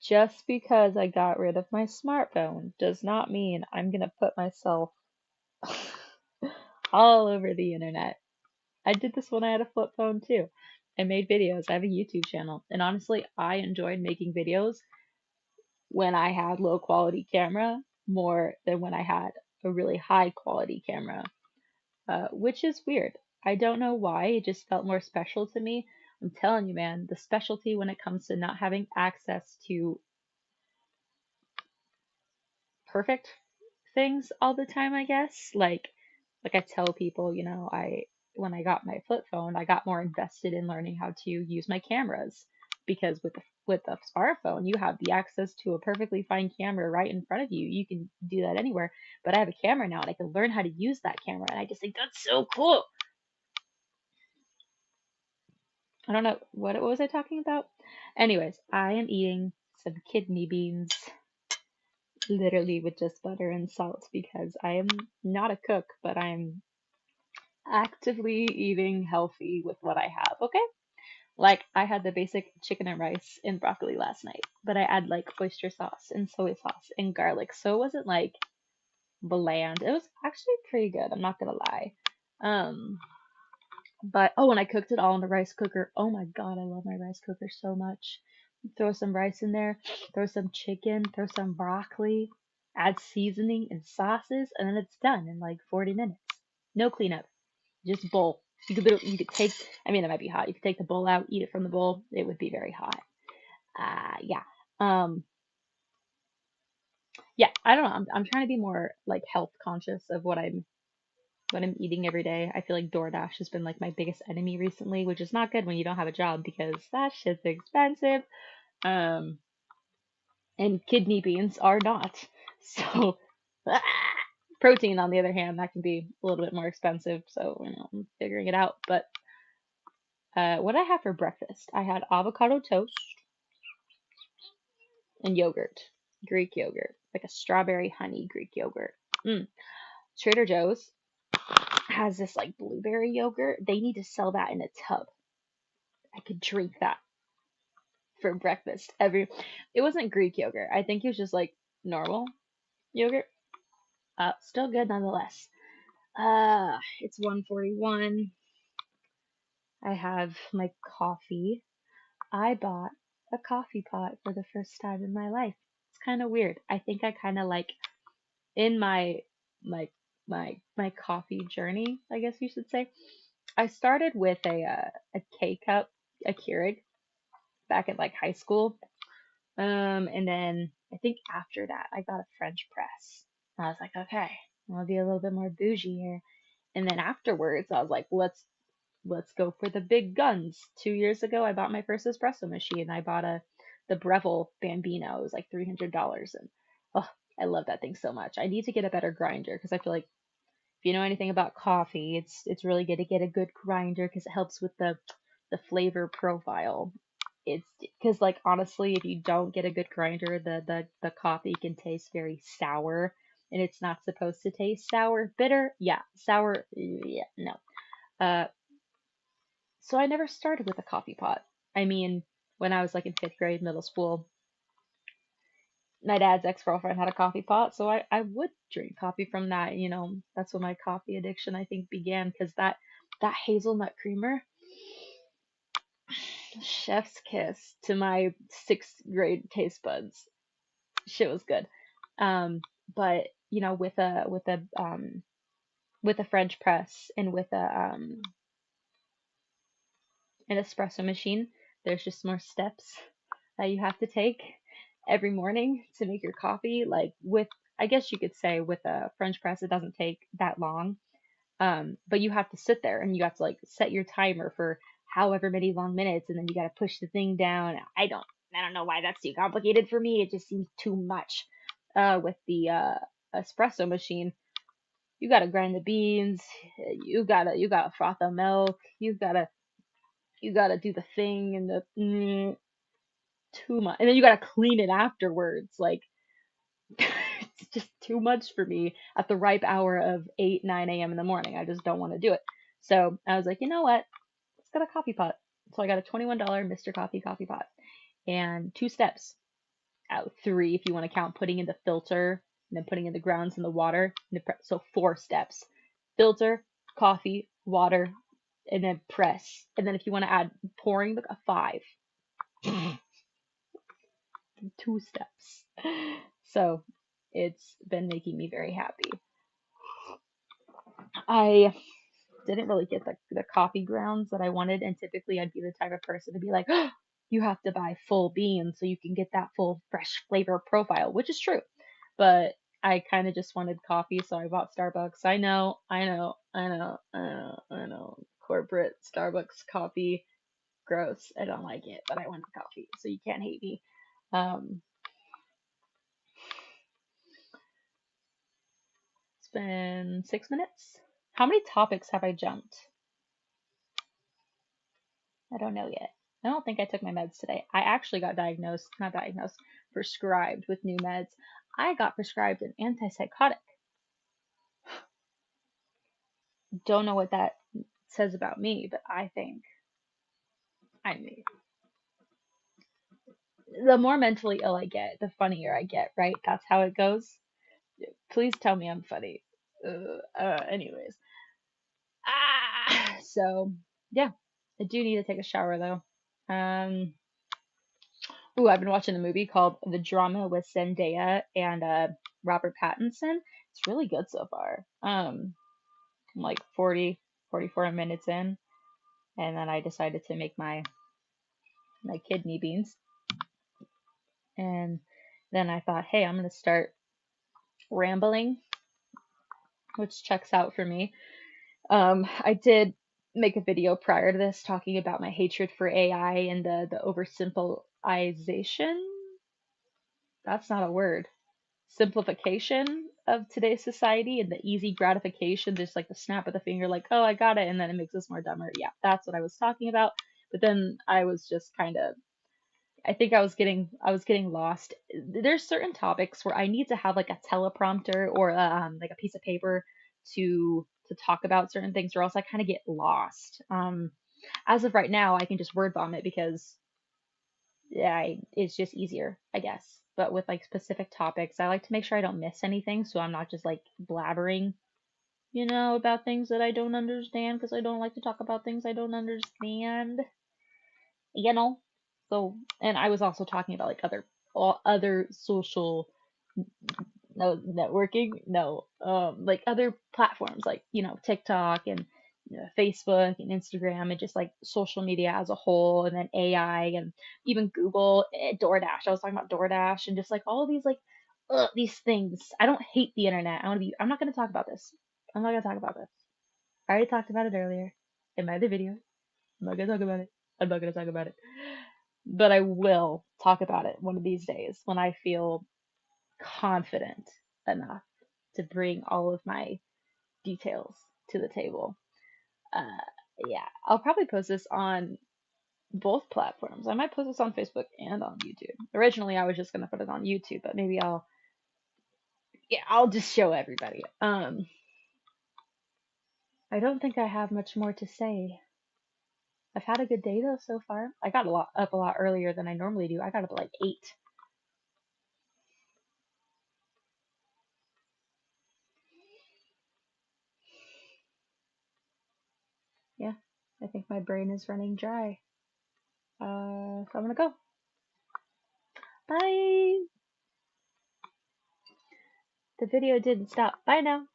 just because I got rid of my smartphone does not mean I'm gonna put myself all over the internet. I did this when I had a flip phone too. I made videos. I have a YouTube channel. And honestly, I enjoyed making videos when I had low quality camera more than when I had a really high quality camera, which is weird. I don't know why. It just felt more special to me. I'm telling you, man, the specialty when it comes to not having access to perfect things all the time, I guess. Like I tell people, I when I got my flip phone, I got more invested in learning how to use my cameras because with the smartphone, you have the access to a perfectly fine camera right in front of you. You can do that anywhere. But I have a camera now and I can learn how to use that camera and I just think that's so cool. I don't know what was I talking about? Anyways, I am eating some kidney beans literally with just butter and salt because I am not a cook, but I'm actively eating healthy with what I have, okay? Like I had the basic chicken and rice and broccoli last night, but I add like oyster sauce and soy sauce and garlic. So it wasn't like bland. It was actually pretty good, I'm not gonna lie. Um, but oh, and I cooked it all in the rice cooker. Oh my God, I love my rice cooker so much. Throw some rice in there, throw some chicken, throw some broccoli, add seasoning and sauces, and then it's done in like 40 minutes. No cleanup, just bowl. You could take, I mean, it might be hot. You could take the bowl out, eat it from the bowl. It would be very hot. Yeah. Um, yeah, I don't know. I'm trying to be more like health conscious of what I'm eating every day. I feel like DoorDash has been like my biggest enemy recently, which is not good when you don't have a job because that shit's expensive. Um, and kidney beans are not. So, protein on the other hand, that can be a little bit more expensive. So, I'm figuring it out. But what I had for breakfast, I had avocado toast and yogurt, Greek yogurt, like a strawberry honey Greek yogurt. Mm. Trader Joe's has this like blueberry yogurt. They need to sell that in a tub. I could drink that for breakfast every. It wasn't Greek yogurt. I think it was just like normal yogurt. Still good nonetheless. It's 1:41. I have my coffee. I bought a coffee pot for the first time in my life. It's kind of weird. I think I kind of like in my like my coffee journey, I guess you should say. I started with a K cup, a Keurig back in like high school. And then I think after that I got a French press. I was like, okay, I'll be a little bit more bougie here. And then afterwards, I was like, let's go for the big guns. 2 years ago, I bought my first espresso machine. I bought the Breville Bambino. It was like $300, and oh, I love that thing so much. I need to get a better grinder because I feel like if you know anything about coffee, it's really good to get a good grinder because it helps with the flavor profile. It's because like honestly, if you don't get a good grinder, the coffee can taste very sour, and it's not supposed to taste sour. Bitter, yeah. Sour, yeah, no. Uh, so I never started with a coffee pot. I mean, when I was like in fifth grade, middle school, my dad's ex-girlfriend had a coffee pot, so I would drink coffee from that. That's when my coffee addiction I think began because that hazelnut creamer, chef's kiss to my sixth grade taste buds. Shit was good. But with a French press and with an espresso machine, there's just more steps that you have to take every morning to make your coffee. Like with, I guess you could say with a French press, it doesn't take that long. But you have to sit there and you have to like set your timer for however many long minutes, and then you got to push the thing down. I don't know why that's too complicated for me. It just seems too much. With the espresso machine, you gotta grind the beans. You gotta froth the milk. You gotta do the thing and the too much, and then you gotta clean it afterwards. Like it's just too much for me at the ripe hour of 8, 9 a.m. in the morning. I just don't want to do it. So I was like, you know what? Let's get a coffee pot. So I got a $21 Mr. Coffee coffee pot and two steps. 3 if you want to count putting in the filter and then putting in the grounds and the water. So 4 steps: filter, coffee, water, and then press. And then if you want to add pouring, a 5. 2 steps. So it's been making me very happy. I didn't really get the coffee grounds that I wanted, and typically I'd be the type of person to be like, oh, you have to buy full beans so you can get that full fresh flavor profile, which is true. But I kind of just wanted coffee, so I bought Starbucks. I know. Corporate Starbucks coffee, gross. I don't like it, but I wanted coffee, so you can't hate me. It's been 6 minutes. How many topics have I jumped? I don't know yet. I don't think I took my meds today. I actually got prescribed with new meds. I got prescribed an antipsychotic. Don't know what that says about me, but I think the more mentally ill I get, the funnier I get, right? That's how it goes. Please tell me I'm funny. Anyways. So, yeah. I do need to take a shower, though. I've been watching a movie called The Drama with Zendaya and Robert Pattinson. It's really good so far. I'm like 44 minutes in, and then I decided to make my kidney beans. And then I thought, hey, I'm gonna start rambling, which checks out for me. I did make a video prior to this talking about my hatred for AI and the oversimplification. That's not a word. Simplification of today's society and the easy gratification, just like the snap of the finger, like, oh, I got it, and then it makes us more dumber. Yeah, that's what I was talking about. But then I was just kind of, I think I was getting lost. There's certain topics where I need to have like a teleprompter or like a piece of paper to talk about certain things, or else I kind of get lost. As of right now, I can just word vomit because yeah, it's just easier, I guess. But with like specific topics, I like to make sure I don't miss anything, so I'm not just like blabbering, about things that I don't understand, because I don't like to talk about things I don't understand, you know. So, and I was also talking about like other social, no, networking, no, like other platforms like TikTok and Facebook and Instagram and just like social media as a whole, and then AI and even Google, DoorDash. I was talking about DoorDash and just like all of these like these things. I don't hate the internet. I'm not gonna talk about this. I'm not gonna talk about this. I already talked about it earlier in my other video. I'm not gonna talk about it. I'm not gonna talk about it. But I will talk about it one of these days when I feel confident enough to bring all of my details to the table. Uh, yeah, I'll probably post this on both platforms. I might post this on Facebook and on YouTube. Originally, I was just gonna put it on YouTube, but maybe I'll just show everybody. I don't think I have much more to say. I've had a good day though so far. I got up a lot earlier than I normally do. I got up at like 8. Yeah, I think my brain is running dry. So I'm gonna go. Bye. The video didn't stop. Bye now.